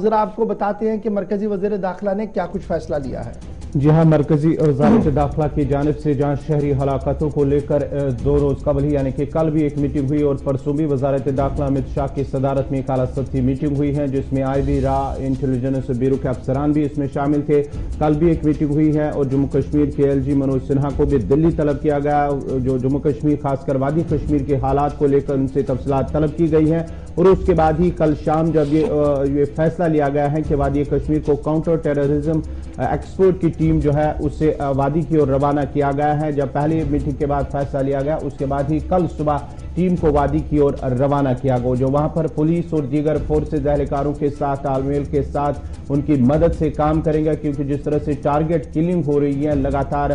ذرا آپ کو بتاتے ہیں کہ مرکزی وزیر داخلہ نے کیا کچھ فیصلہ لیا ہے۔ جی ہاں، مرکزی وزارت داخلہ کی جانب سے جہاں شہری ہلاکتوں کو لے کر 2 روز قبل ہی یعنی کہ کل بھی ایک میٹنگ ہوئی اور پرسوں بھی وزارت داخلہ امت شاہ کی صدارت میں ایک اعلیٰ سطحی میٹنگ ہوئی ہے، جس میں IB را انٹیلیجنس بیورو کے افسران بھی اس میں شامل تھے۔ کل بھی ایک میٹنگ ہوئی ہے اور جموں کشمیر کے LG منوج سنہا کو بھی دلی طلب کیا گیا، جو جموں کشمیر خاص کر وادی کشمیر کے حالات کو لے کر ان سے تفصیلات طلب کی گئی ہیں۔ اور اس کے بعد ہی کل شام جب یہ فیصلہ لیا گیا ہے کہ وادی کشمیر کو کاؤنٹر ٹیررزم ایکسپرٹ کی ٹیم جو ہے اسے وادی کی اور روانہ کیا گیا ہے۔ جب پہلی میٹنگ کے بعد فیصلہ لیا گیا، اس کے بعد ہی کل صبح ٹیم کو وادی کی اور روانہ کیا گیا، جو وہاں پر پولیس اور دیگر فورسز اہلکاروں کے ساتھ تال میل کے ساتھ ان کی مدد سے کام کریں گا، کیونکہ جس طرح سے ٹارگٹ کلنگ ہو رہی ہے لگاتار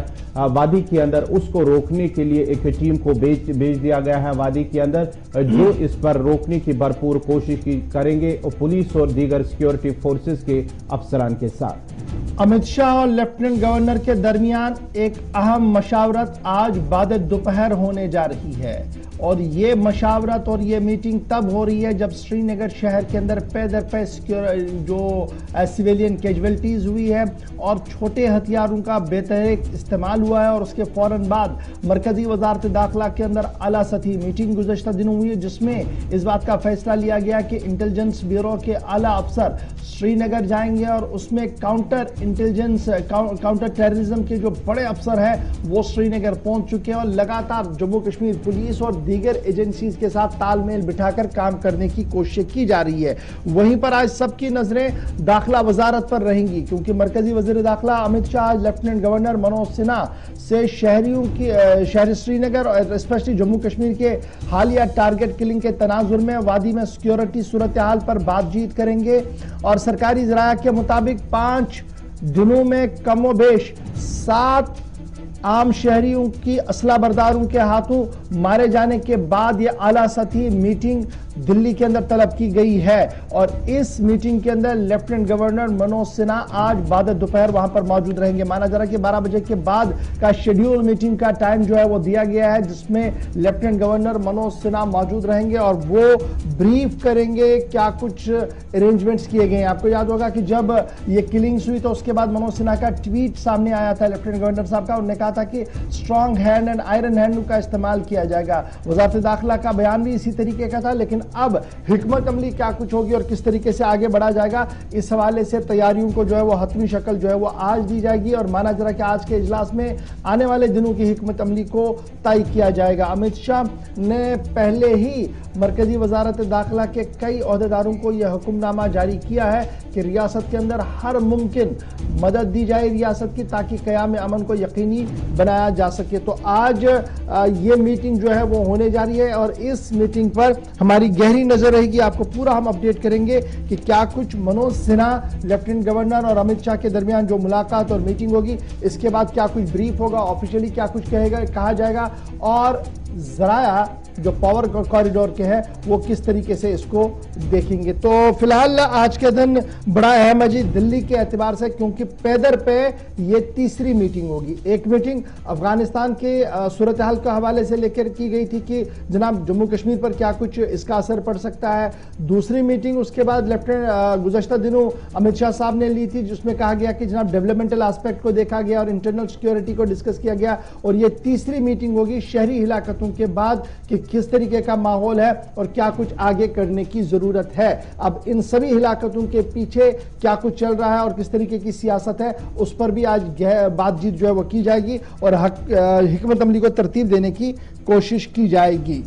وادی کے اندر، اس کو روکنے کے لیے ایک ٹیم کو بھیج دیا گیا ہے وادی کے اندر، جو اس پر روکنے کی بھرپور کوشش کریں گے پولیس اور دیگر سیکیورٹی فورسز کے افسران کے ساتھ۔ امت شاہ اور لیفٹیننٹ گورنر کے درمیان ایک اہم مشاورت آج بعد دوپہر ہونے جا رہی ہے، اور یہ مشاورت اور یہ میٹنگ تب ہو رہی ہے جب سری نگر شہر کے اندر پے در پے جو سویلین کیجویلٹیز ہوئی ہے اور چھوٹے ہتھیاروں کا بے تحریک استعمال ہوا ہے، اور اس کے فوراً بعد مرکزی وزارت داخلہ کے اندر اعلیٰ سطحی میٹنگ گزشتہ دنوں ہوئی ہے، جس میں اس بات کا فیصلہ لیا گیا کہ انٹیلیجنس بیورو کے اعلیٰ افسر سری نگر جائیں گے، اور اس میں کاؤنٹر ٹیررزم کے جو بڑے افسر ہیں وہ سری نگر پہنچ چکے ہیں، اور لگاتار جموں کشمیر پولیس اور دیگر ایجنسیز کے ساتھ تال میل بٹھا کر کام کرنے کی کوشش کی جا رہی ہے۔ وہیں پر آج سب کی نظریں داخلہ وزارت پر رہیں گی، کیونکہ مرکزی وزیر داخلہ امت شاہ لیفٹیننٹ گورنر منوج سنہا سے شہر سری نگر اور اسپیشلی جموں کشمیر کے حالیہ ٹارگٹ کلنگ کے تناظر میں وادی میں سیکیورٹی صورتحال پر بات چیت کریں گے، اور سرکاری ذرائع کے مطابق 5 دنوں میں کم و بیش 7 عام شہریوں کی اسلحہ برداروں کے ہاتھوں مارے جانے کے بعد یہ اعلیٰ سطحی میٹنگ دلی کے اندر طلب کی گئی ہے، اور اس میٹنگ کے اندر لیفٹیننٹ گورنر منوج سنہا آج بعد دوپہر وہاں پر موجود رہیں گے۔ مانا جا رہا ہے کہ 12 بجے کے بعد کا شیڈیول میٹنگ کا ٹائم جو ہے وہ دیا گیا ہے، جس میں لیفٹیننٹ گورنر منوج سنہا موجود رہیں گے اور وہ بریف کریں گے کیا کچھ ارینجمنٹس کیے گئے ہیں۔ آپ کو یاد ہوگا کہ جب یہ کلنگز ہوئی تو اس کے بعد منوج سنہا کا ٹویٹ سامنے آیا تھا لیفٹیننٹ گورنر صاحب کا، انہوں نے کہا تھا کہ strong hand and iron hand کا استعمال کیا جائے گا۔ وزارت داخلہ کا بیان بھی اسی طریقے کا تھا، لیکن اب حکمت عملی کیا کچھ ہوگی اور کس طریقے سے آگے بڑھا جائے گا، اس حوالے سے تیاریوں کو جو ہے وہ حتمی شکل جو ہے وہ آج دی جائے گی، اور مانا جا رہا ہے کہ آج کے اجلاس میں آنے والے دنوں کی حکمت عملی کو طے کیا جائے گا۔ امت شاہ نے پہلے ہی مرکزی وزارت داخلہ کے کئی عہدیداروں کو یہ حکم نامہ جاری کیا ہے کہ ریاست کے اندر ہر ممکن مدد دی جائے ریاست کی، تاکہ قیام امن کو یقینی بنایا جا سکے۔ تو آج یہ میٹنگ جو ہے وہ ہونے جا رہی ہے، اور اس میٹنگ پر ہماری گہری نظر رہے گی۔ آپ کو پورا ہم اپڈیٹ کریں گے کہ کیا کچھ منوج سنہا لیفٹیننٹ گورنر اور امت شاہ کے درمیان جو ملاقات اور میٹنگ ہوگی، اس کے بعد کیا کچھ بریف ہوگا، آفیشیلی کیا کچھ کہا جائے گا، اور ذرائع جو پاور کوریڈور کے ہیں وہ کس طریقے سے اس کو دیکھیں گے۔ تو فی الحال آج کے دن بڑا اہم ہے جی دلی کے اعتبار سے، کیونکہ پے در پے یہ تیسری میٹنگ ہوگی۔ ایک میٹنگ افغانستان کے صورتحال کے حوالے سے لے کر کی گئی تھی کہ جناب جموں کشمیر پر کیا کچھ اس کا اثر پڑ سکتا ہے۔ دوسری میٹنگ اس کے بعد گزشتہ دنوں امت شاہ صاحب نے لی تھی، جس میں کہا گیا کہ جناب ڈیولپمنٹل آسپیکٹ کو دیکھا گیا اور انٹرنل سیکیورٹی کو ڈسکس کیا گیا، اور یہ تیسری میٹنگ ہوگی شہری ہلاکتوں کے بعد کہ کس طریقے کا ماحول ہے اور کیا کچھ آگے کرنے کی ضرورت ہے۔ اب ان سبھی ہلاکتوں کے پیچھے کیا کچھ چل رہا ہے اور کس طریقے کی سیاست ہے، اس پر بھی آج بات چیت جو ہے وہ کی جائے گی، اور حکمت عملی کو ترتیب دینے کی کوشش کی جائے گی۔